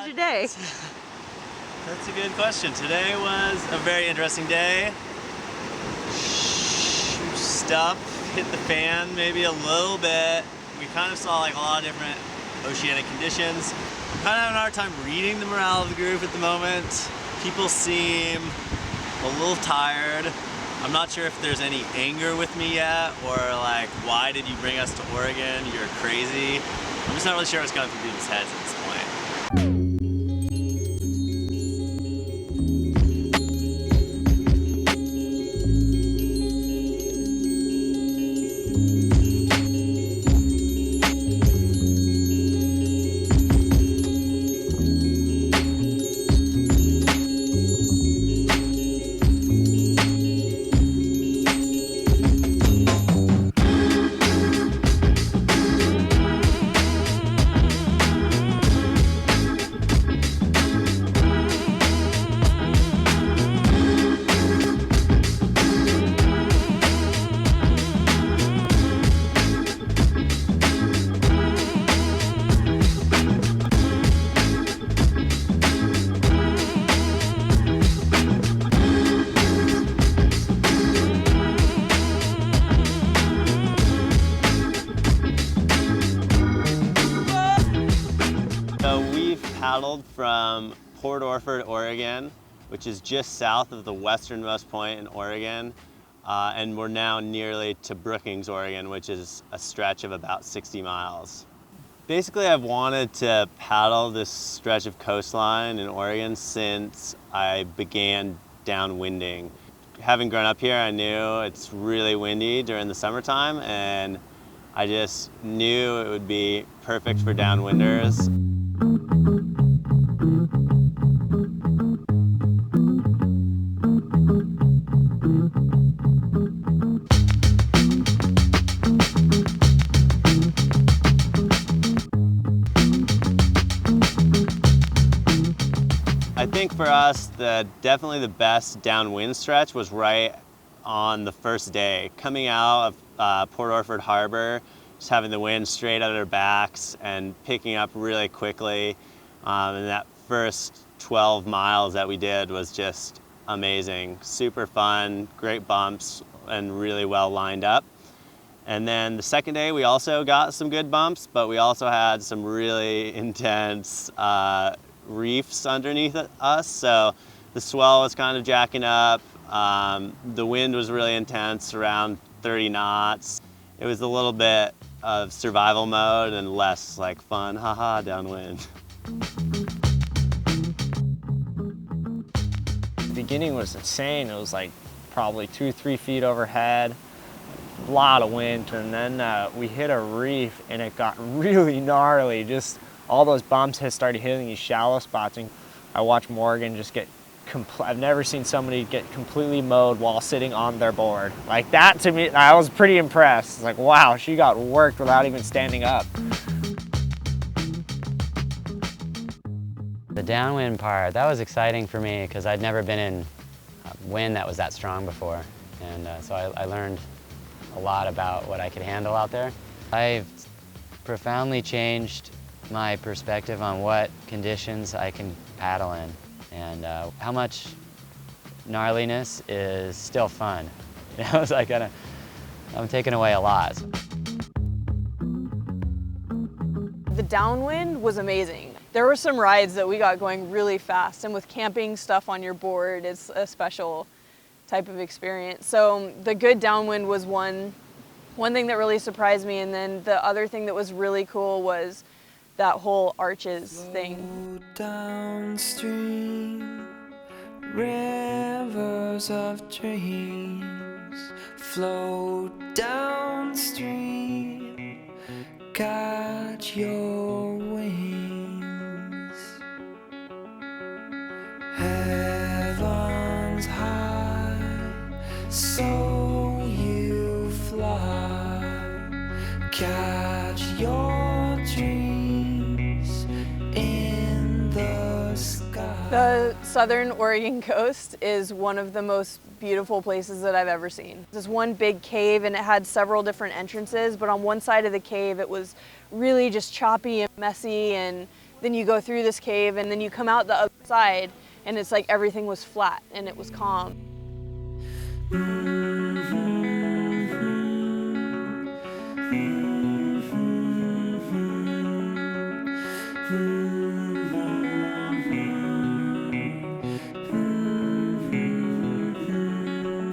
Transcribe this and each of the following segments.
was your day? That's a good question. Today was a very interesting day. Stuff hit the fan maybe a little bit. We kind of saw like a lot of different oceanic conditions. I'm kind of having a hard time reading the morale of the group at the moment. People seem a little tired. I'm not sure if there's any anger with me yet, or like, why did you bring us to Oregon? You're crazy. I'm just not really sure what's going through people's heads at this point. So we've paddled from Port Orford, Oregon, which is just south of the westernmost point in Oregon, and we're now nearly to Brookings, Oregon, which is a stretch of about 60 miles. Basically, I've wanted to paddle this stretch of coastline in Oregon since I began downwinding. Having grown up here, I knew it's really windy during the summertime, and I just knew it would be perfect for downwinders. I think for us, definitely the best downwind stretch was right on the first day. Coming out of Port Orford Harbor, just having the wind straight at our backs and picking up really quickly. And that first 12 miles that we did was just amazing. Super fun, great bumps, and really well lined up. And then the second day, we also got some good bumps, but we also had some really intense reefs underneath us, so the swell was kind of jacking up. The wind was really intense, around 30 knots. It was a little bit of survival mode and less like fun, haha, downwind. The beginning was insane. It was like probably 2-3 feet overhead, a lot of wind, and then we hit a reef and it got really gnarly. Just all those bumps started hitting these shallow spots, and I watched Morgan just get I've never seen somebody get completely mowed while sitting on their board. Like that, to me, I was pretty impressed. It's like, wow, she got worked without even standing up. The downwind part, that was exciting for me because I'd never been in wind that was that strong before. And so I learned a lot about what I could handle out there. I've profoundly changed my perspective on what conditions I can paddle in, and how much gnarliness is still fun. You know, it's like I'm taking away a lot. The downwind was amazing. There were some rides that we got going really fast, and with camping stuff on your board, it's a special type of experience. So the good downwind was one thing that really surprised me, and then the other thing that was really cool was that whole arches thing. Downstream, rivers of dreams flow downstream, catch your wings. Heaven's high, so you fly, catch your dreams in the sky. The southern Oregon coast is one of the most beautiful places that I've ever seen. There's one big cave and it had several different entrances, but on one side of the cave it was really just choppy and messy, and Then you go through this cave and then you come out the other side and it's like everything was flat and it was calm.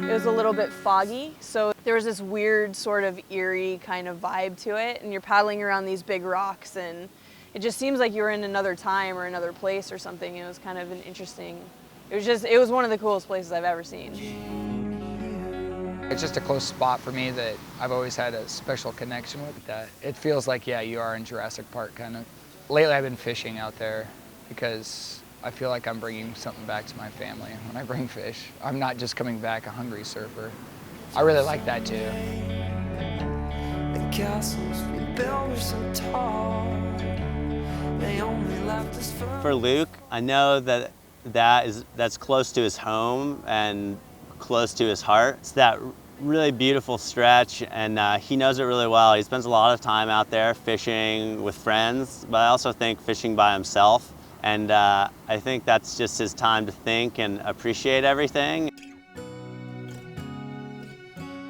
It was a little bit foggy, so there was this weird sort of eerie kind of vibe to it, and you're paddling around these big rocks and it just seems like you were in another time or another place or something. It was kind of an interesting, it was one of the coolest places I've ever seen. It's just a close spot for me that I've always had a special connection with. That it feels like, yeah, you are in Jurassic Park kind of. Lately I've been fishing out there because I feel like I'm bringing something back to my family when I bring fish. I'm not just coming back a hungry surfer. I really like that too. The castles we built were so tall. They only left us For Luke, I know that's close to his home and close to his heart. It's that really beautiful stretch, and he knows it really well. He spends a lot of time out there fishing with friends, but I also think fishing by himself. And I think that's just his time to think and appreciate everything.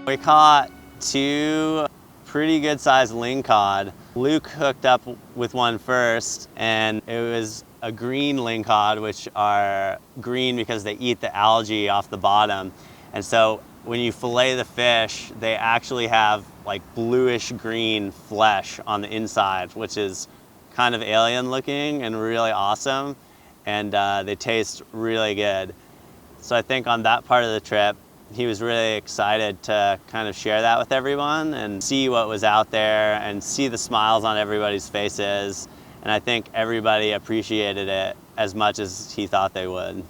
We caught 2 pretty good sized lingcod. Luke hooked up with one first, and it was a green lingcod, which are green because they eat the algae off the bottom. And so when you fillet the fish, they actually have like bluish green flesh on the inside, which is kind of alien looking and really awesome, and they taste really good. So I think on that part of the trip, he was really excited to kind of share that with everyone and see what was out there and see the smiles on everybody's faces. And I think everybody appreciated it as much as he thought they would.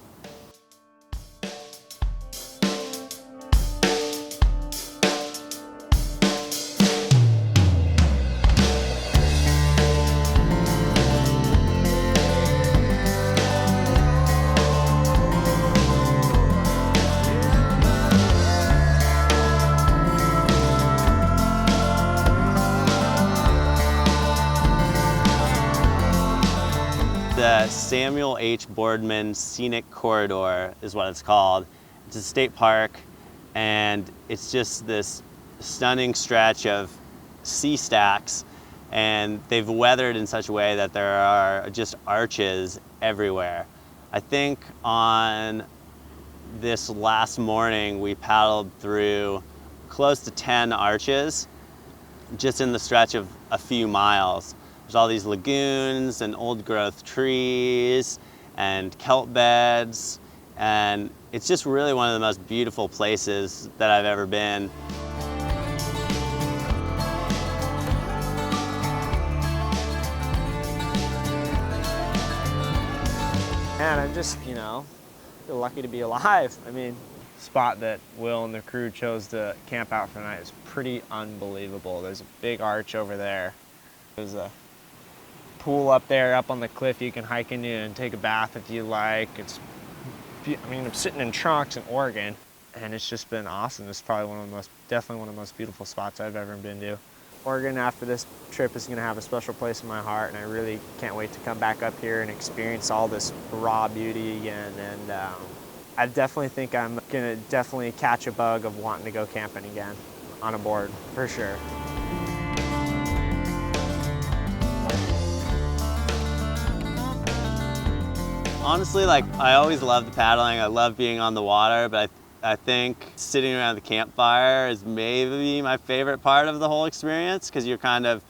The Samuel H. Boardman Scenic Corridor is what it's called. It's a state park, and it's just this stunning stretch of sea stacks, and they've weathered in such a way that there are just arches everywhere. I think on this last morning we paddled through close to 10 arches just in the stretch of a few miles. There's all these lagoons and old growth trees and kelp beds, and it's just really one of the most beautiful places that I've ever been. And I'm just, feel lucky to be alive. I mean, the spot that Will and the crew chose to camp out for the night is pretty unbelievable. There's a big arch over there. There's a pool up there, up on the cliff you can hike into and take a bath if you like. I'm sitting in trunks in Oregon, and it's just been awesome. It's probably definitely one of the most beautiful spots I've ever been to. Oregon after this trip is gonna have a special place in my heart, and I really can't wait to come back up here and experience all this raw beauty again. And I definitely think I'm gonna catch a bug of wanting to go camping again on a board, for sure. Honestly, I always loved the paddling. I love being on the water, but I think sitting around the campfire is maybe my favorite part of the whole experience, because you're kind of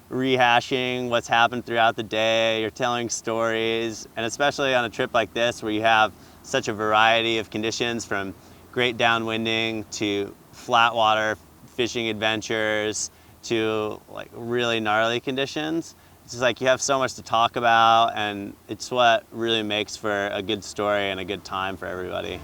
rehashing what's happened throughout the day. You're telling stories, and especially on a trip like this where you have such a variety of conditions, from great downwinding to flat water fishing adventures to really gnarly conditions. It's just you have so much to talk about, and it's what really makes for a good story and a good time for everybody.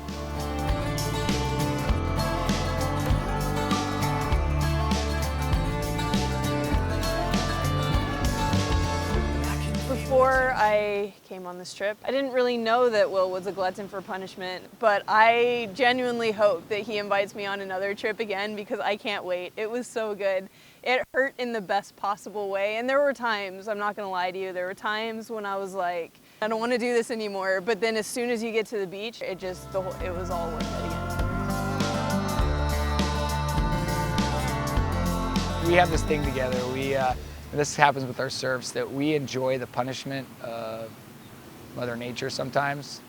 Before I came on this trip, I didn't really know that Will was a glutton for punishment, but I genuinely hope that he invites me on another trip again, because I can't wait. It was so good. It hurt in the best possible way. And there were times, I'm not gonna lie to you, there were times when I was like, I don't wanna do this anymore. But then as soon as you get to the beach, it was all worth it again. We have this thing together. This happens with our surfs, that we enjoy the punishment of Mother Nature sometimes.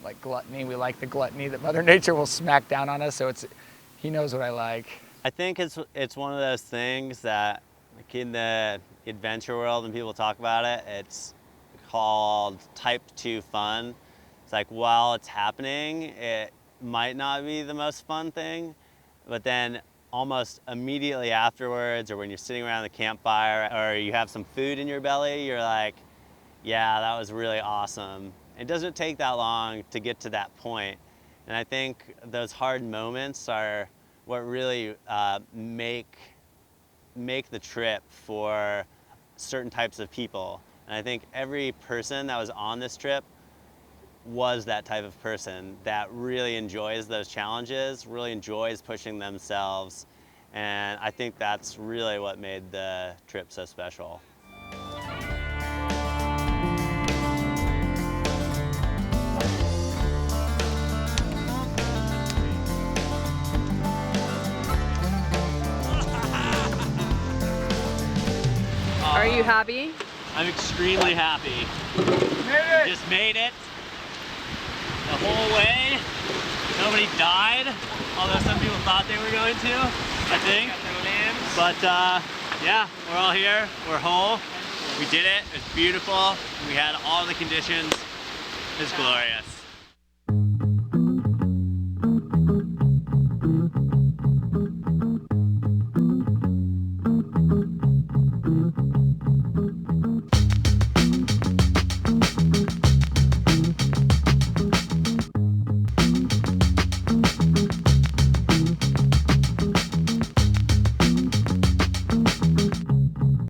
Like gluttony, we like the gluttony that Mother Nature will smack down on us, so he knows what I like. I think it's one of those things that, like, in the adventure world, when people talk about it, it's called type 2 fun. It's like, while it's happening, it might not be the most fun thing, but then almost immediately afterwards, or when you're sitting around the campfire, or you have some food in your belly, you're like, yeah, that was really awesome. It doesn't take that long to get to that point. And I think those hard moments are what really make the trip for certain types of people. And I think every person that was on this trip was that type of person that really enjoys those challenges, really enjoys pushing themselves. And I think that's really what made the trip so special. Are you happy? I'm extremely happy. Just made it the whole way. Nobody died, although some people thought they were going to, I think. But yeah, we're all here. We're whole. We did it. It's beautiful. We had all the conditions. It's glorious.